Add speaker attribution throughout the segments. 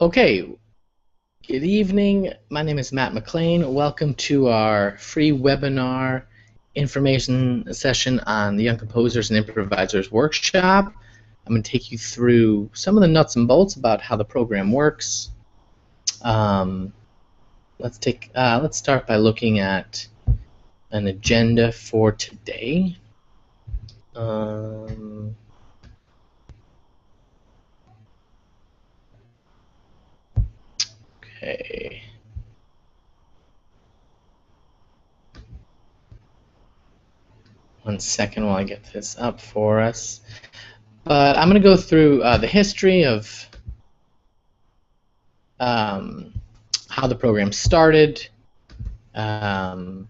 Speaker 1: Okay, good evening. My name is Matt McLean. Welcome to our free webinar information session on the Young Composers and Improvisers Workshop. I'm going to take you through some of the nuts and bolts about how the program works. Let's start by looking at an agenda for today. Okay. One second while I get this up for us. But I'm going to go through the history of how the program started. Sorry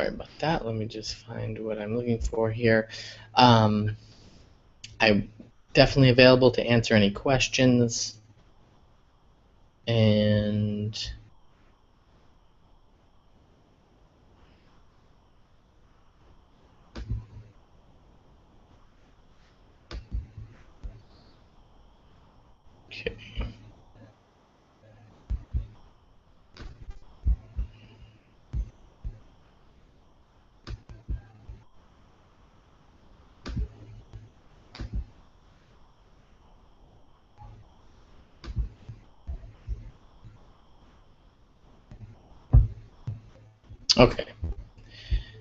Speaker 1: about that. Let me just find what I'm looking for here. I'm definitely available to answer any questions. And okay. Okay.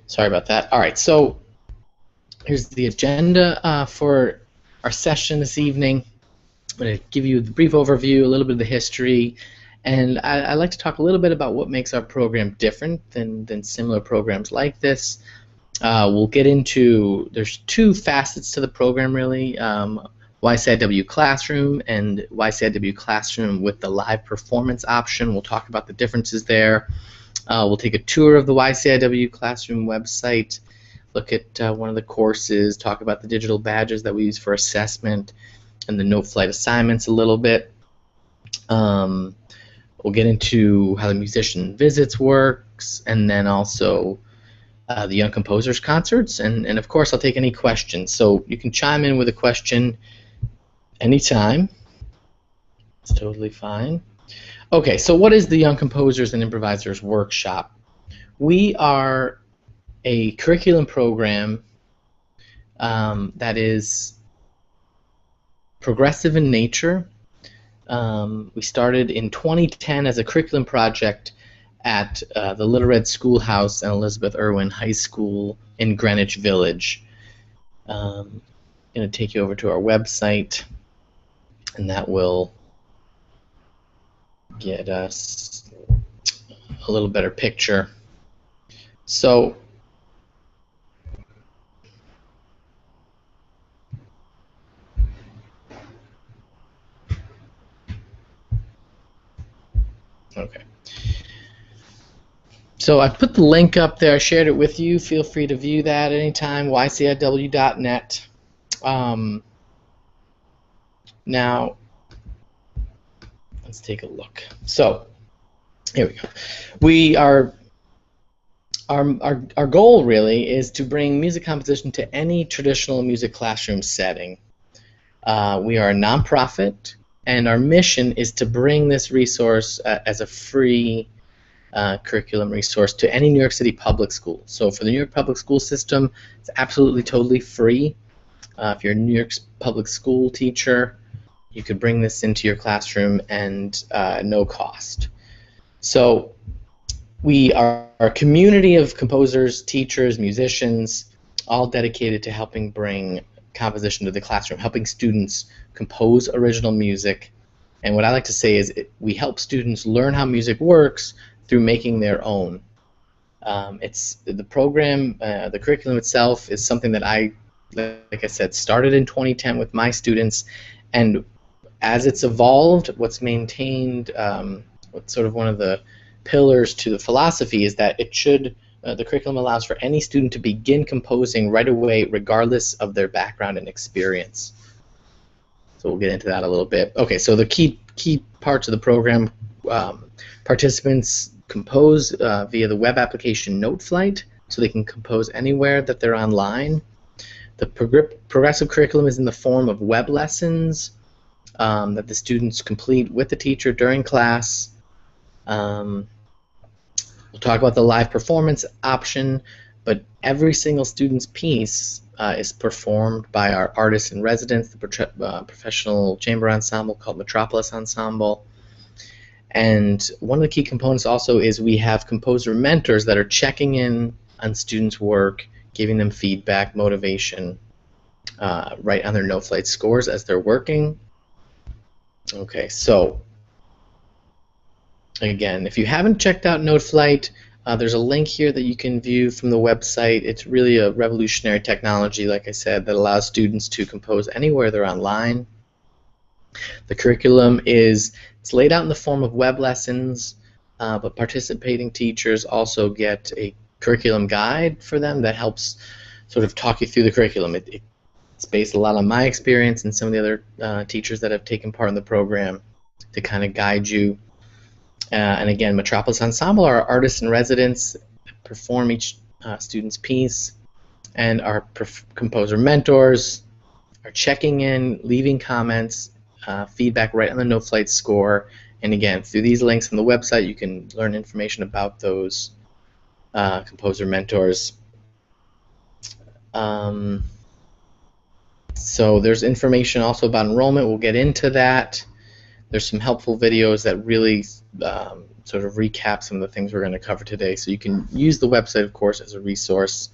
Speaker 1: Sorry about that. All right, so here's the agenda for our session this evening. I'm going to give you the brief overview, a little bit of the history, and I'd like to talk a little bit about what makes our program different than similar programs like this. We'll get into, there's two facets to the program really, YCIW Classroom and YCIW Classroom with the live performance option. We'll talk about the differences there. We'll take a tour of the YCIW Classroom website, look at one of the courses, talk about the digital badges that we use for assessment, and the no-flight assignments a little bit. We'll get into how the musician visits works, and then also the Young Composers concerts, and of course I'll take any questions. So you can chime in with a question anytime. It's totally fine. Okay, so what is the Young Composers and Improvisers Workshop? We are a curriculum program that is progressive in nature. We started in 2010 as a curriculum project at the Little Red Schoolhouse and Elizabeth Irwin High School in Greenwich Village. I'm going to take you over to our website, and that will get us a little better picture. So okay. So I put the link up there. I shared it with you. Feel free to view that anytime. yciw.net. Now, let's take a look. So here we go. We are our goal really is to bring music composition to any traditional music classroom setting. We are a nonprofit, and our mission is to bring this resource as a free curriculum resource to any New York City public school. So for the New York public school system, it's absolutely totally free. If you're a New York public school teacher, you could bring this into your classroom and no cost. So we are a community of composers, teachers, musicians, all dedicated to helping bring composition to the classroom, helping students compose original music. And what I like to say is we help students learn how music works through making their own. It's the program, the curriculum itself is something that like I said, started in 2010 with my students, and as it's evolved, what's maintained, what's sort of one of the pillars to the philosophy is that it should, the curriculum allows for any student to begin composing right away regardless of their background and experience. So we'll get into that a little bit. Okay, so the key parts of the program, participants compose via the web application NoteFlight, so they can compose anywhere that they're online. The progressive curriculum is in the form of web lessons that the students complete with the teacher during class. We'll talk about the live performance option, but every single student's piece is performed by our artists in residence, the professional chamber ensemble called Metropolis Ensemble. And one of the key components also is we have composer mentors that are checking in on students' work, giving them feedback, motivation, right on their NoteFlight scores as they're working. Okay, so again, if you haven't checked out NoteFlight, there's a link here that you can view from the website. It's really a revolutionary technology, like I said, that allows students to compose anywhere they're online. The curriculum it's laid out in the form of web lessons, but participating teachers also get a curriculum guide for them that helps sort of talk you through the curriculum. It's based a lot on my experience and some of the other teachers that have taken part in the program to kind of guide you. And again, Metropolis Ensemble are artists in residence, perform each student's piece, and our composer mentors are checking in, leaving comments, feedback right on the NoteFlight score. And again, through these links on the website, you can learn information about those composer mentors. So there's information also about enrollment. We'll get into that. There's some helpful videos that really sort of recap some of the things we're going to cover today. So you can use the website, of course, as a resource.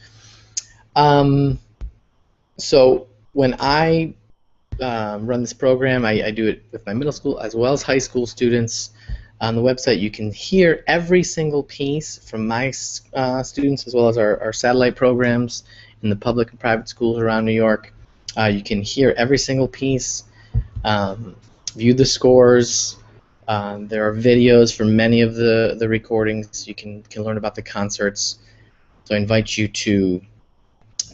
Speaker 1: So when I run this program, I do it with my middle school as well as high school students. On the website, you can hear every single piece from my students as well as our satellite programs in the public and private schools around New York. You can hear every single piece, view the scores. There are videos for many of the recordings. You can learn about the concerts. So I invite you to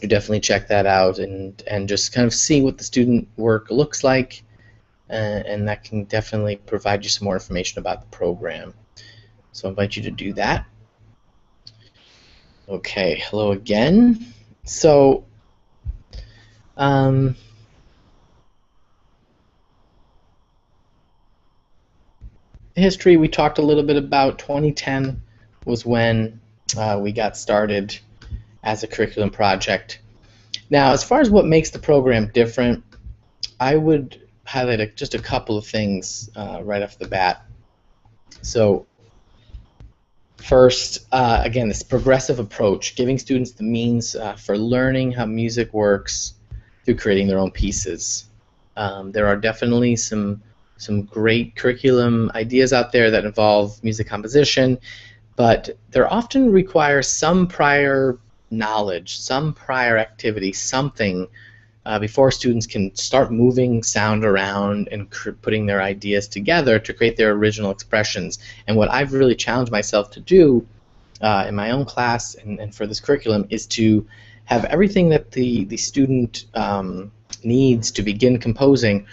Speaker 1: definitely check that out and just kind of see what the student work looks like, and that can definitely provide you some more information about the program. So I invite you to do that. Okay, hello again. So history, we talked a little bit about 2010 was when we got started as a curriculum project. Now, as far as what makes the program different, I would highlight just a couple of things right off the bat. So first, again, this progressive approach, giving students the means for learning how music works through creating their own pieces. There are definitely some great curriculum ideas out there that involve music composition, but they often require some prior knowledge, some prior activity, something before students can start moving sound around and putting their ideas together to create their original expressions. And what I've really challenged myself to do in my own class and for this curriculum is to have everything that the student needs to begin composing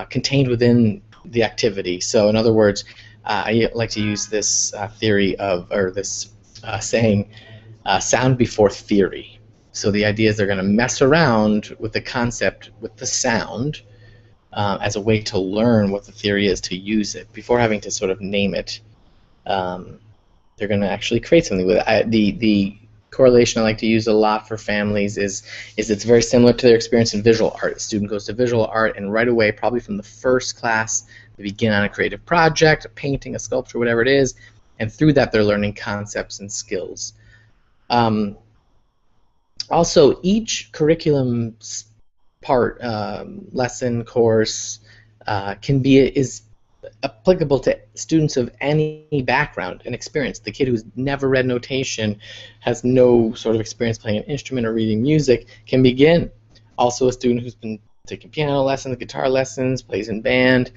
Speaker 1: contained within the activity. So in other words, I like to use this theory of, or this saying, sound before theory. So the idea is they're going to mess around with the concept, with the sound, as a way to learn what the theory is, to use it before having to sort of name it. They're going to actually create something with it. The correlation I like to use a lot for families is it's very similar to their experience in visual art. The student goes to visual art, and right away, probably from the first class, they begin on a creative project, a painting, a sculpture, whatever it is, and through that they're learning concepts and skills. Also, each curriculum part, lesson, course, is applicable to students of any background and experience. The kid who's never read notation, has no sort of experience playing an instrument or reading music, can begin. Also, a student who's been taking piano lessons, guitar lessons, plays in band,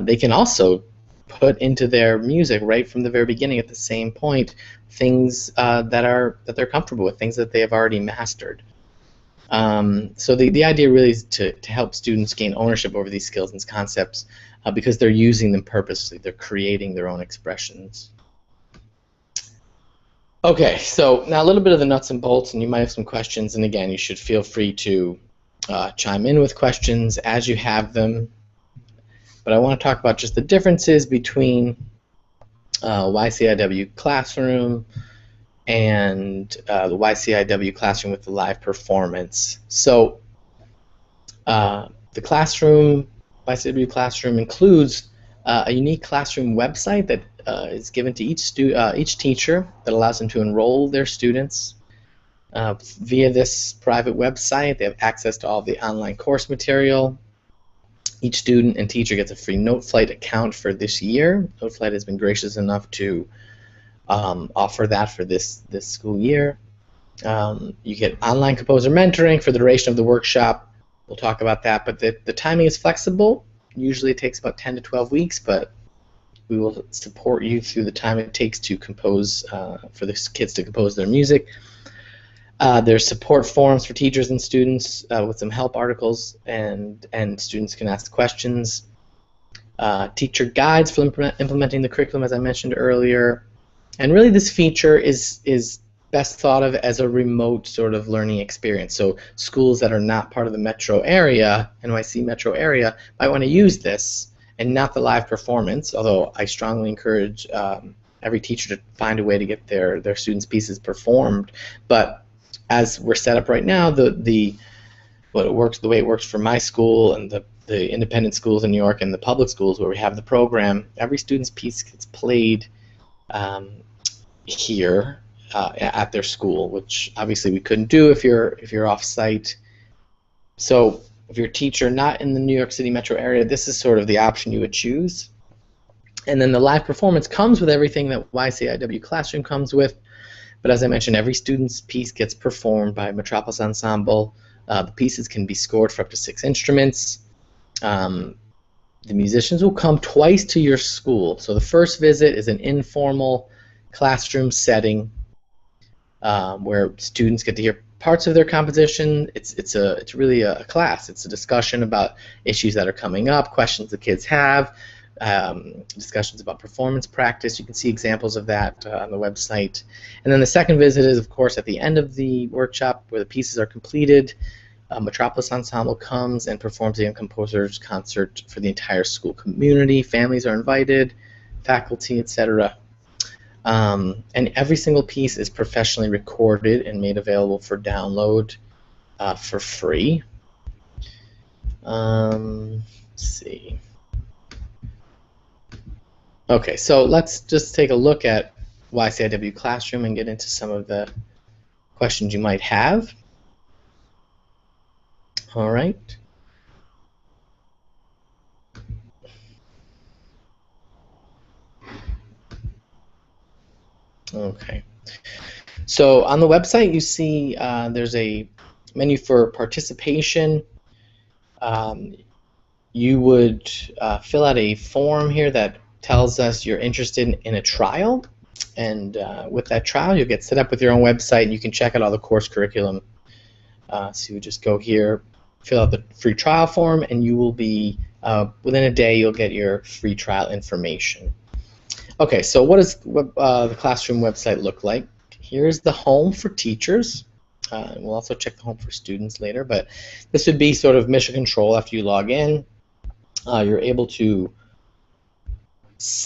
Speaker 1: they can also put into their music right from the very beginning at the same point things that they're comfortable with, things that they have already mastered. So the idea really is to help students gain ownership over these skills and concepts because they're using them purposely. They're creating their own expressions. Okay, so now a little bit of the nuts and bolts, and you might have some questions, and again, you should feel free to chime in with questions as you have them. But I want to talk about just the differences between YCIW Classroom and the YCIW Classroom with the live performance. So the classroom, YCIW Classroom, includes a unique classroom website that is given to each teacher that allows them to enroll their students via this private website. They have access to all the online course material. Each student and teacher gets a free NoteFlight account for this year. NoteFlight has been gracious enough to offer that for this school year. You get online composer mentoring for the duration of the workshop. We'll talk about that, but the timing is flexible. Usually it takes about 10 to 12 weeks, but we will support you through the time it takes to compose, for the kids to compose their music. There's support forums for teachers and students with some help articles, and students can ask questions. Teacher guides for implementing the curriculum, as I mentioned earlier. And really this feature is best thought of as a remote sort of learning experience. So schools that are not part of the metro area, NYC metro area, might want to use this and not the live performance, although I strongly encourage every teacher to find a way to get their students' pieces performed. But as we're set up right now, the way it works for my school and the independent schools in New York and the public schools where we have the program, every student's piece gets played here at their school, which obviously we couldn't do if you're off-site. So if you're a teacher not in the New York City metro area, this is sort of the option you would choose. And then the live performance comes with everything that YCIW Classroom comes with. But as I mentioned, every student's piece gets performed by Metropolis Ensemble. The pieces can be scored for up to 6 instruments. The musicians will come twice to your school. So the first visit is an informal classroom setting where students get to hear parts of their composition. It's really a class. It's a discussion about issues that are coming up, questions the kids have, discussions about performance practice. You can see examples of that on the website. And then the second visit is, of course, at the end of the workshop where the pieces are completed. Metropolis Ensemble comes and performs the Young Composers concert for the entire school community. Families are invited, faculty, etc. And every single piece is professionally recorded and made available for download for free. Let's see. Okay, so let's just take a look at YCIW Classroom and get into some of the questions you might have. All right. Okay. So on the website you see there's a menu for participation. You would fill out a form here that tells us you're interested in a trial, and with that trial you'll get set up with your own website and you can check out all the course curriculum. So you just go here, fill out the free trial form, and you will be, within a day you'll get your free trial information. Okay, so what does the classroom website look like? Here's the home for teachers. We'll also check the home for students later, but this would be sort of mission control after you log in. You're able to,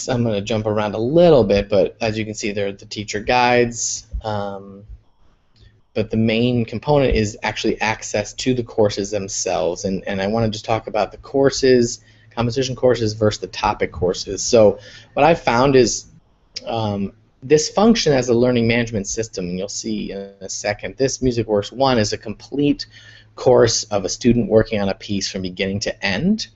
Speaker 1: I'm going to jump around a little bit, but as you can see there are the teacher guides, but the main component is actually access to the courses themselves, and I want to just talk about the courses, composition courses versus the topic courses. So what I've found is this function as a learning management system, and you'll see in a second, this MusicWorks 1 is a complete course of a student working on a piece from beginning to end.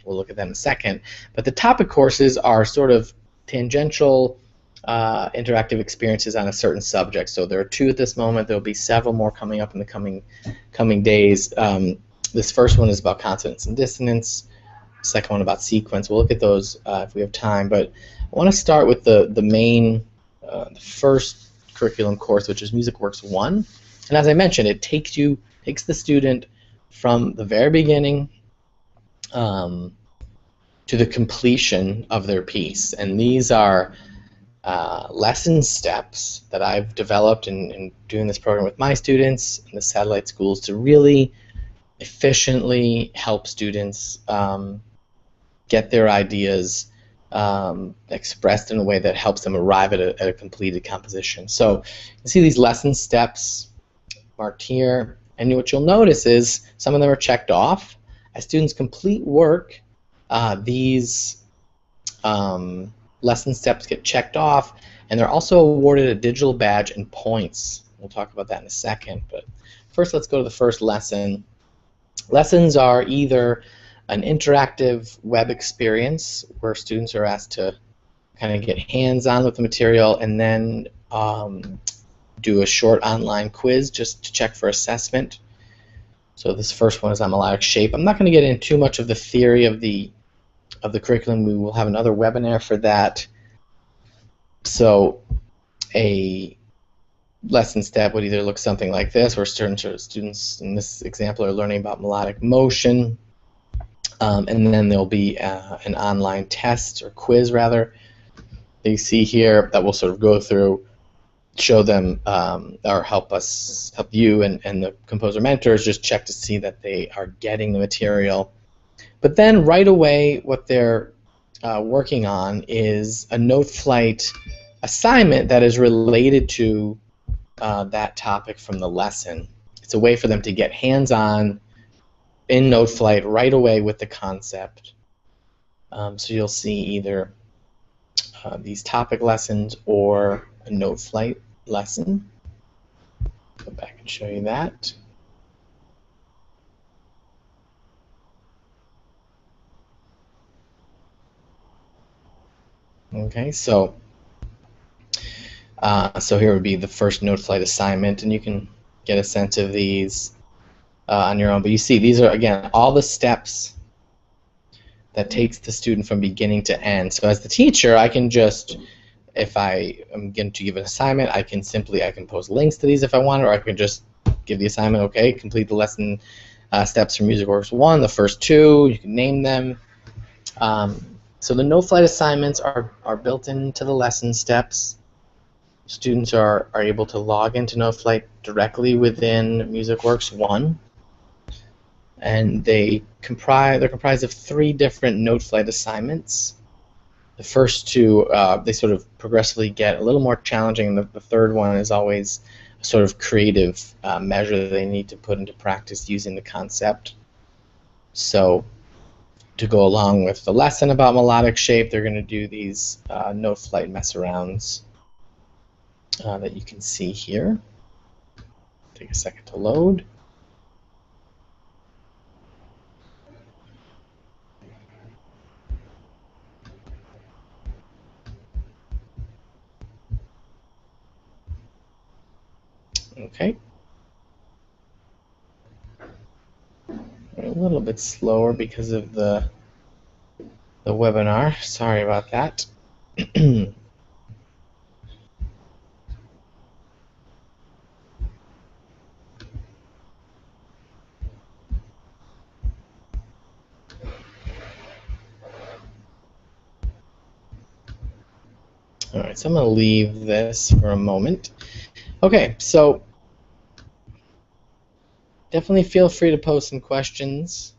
Speaker 1: We'll look at that in a second. But the topic courses are sort of tangential interactive experiences on a certain subject. So there are 2 at this moment. There will be several more coming up in the coming days. This first one is about consonance and dissonance. The second one about sequence. We'll look at those if we have time. But I want to start with the main, the first curriculum course, which is MusicWorks 1. And as I mentioned, it takes the student from the very beginning to the completion of their piece. And these are lesson steps that I've developed in doing this program with my students in the satellite schools to really efficiently help students get their ideas expressed in a way that helps them arrive at a completed composition. So you see these lesson steps marked here, and what you'll notice is some of them are checked off. As students complete work, these lesson steps get checked off, and they're also awarded a digital badge and points. We'll talk about that in a second, but first let's go to the first lesson. Lessons are either an interactive web experience where students are asked to kind of get hands-on with the material and then do a short online quiz just to check for assessment. So this first one is on melodic shape. I'm not going to get into too much of the theory of the curriculum. We will have another webinar for that. So a lesson step would either look something like this, where students in this example are learning about melodic motion, and then there'll be an online test or quiz rather that you see here that will sort of go through, show them or help you and the composer mentors just check to see that they are getting the material. But then right away what they're working on is a note flight assignment that is related to that topic from the lesson. It's a way for them to get hands-on in note flight right away with the concept. So you'll see either these topic lessons or a note flight lesson. Go back and show you that. Okay, so here would be the first note flight assignment, and you can get a sense of these on your own. But you see, these are, again, all the steps that takes the student from beginning to end. So as the teacher, I can just, if I am going to give an assignment, I can post links to these if I want, or I can just give the assignment, okay, complete the lesson steps from MusicWorks 1, the first two, you can name them. So the note flight assignments are built into the lesson steps. Students are able to log into note flight directly within MusicWorks 1. And they're comprised of 3 different note flight assignments. The first 2, they sort of progressively get a little more challenging, and the third one is always a sort of creative measure that they need to put into practice using the concept. So to go along with the lesson about melodic shape, they're going to do these note flight mess-arounds that you can see here. Take a second to load. Okay. We're a little bit slower because of the webinar. Sorry about that. All right, so I'm going to leave this for a moment. Okay, so definitely feel free to post some questions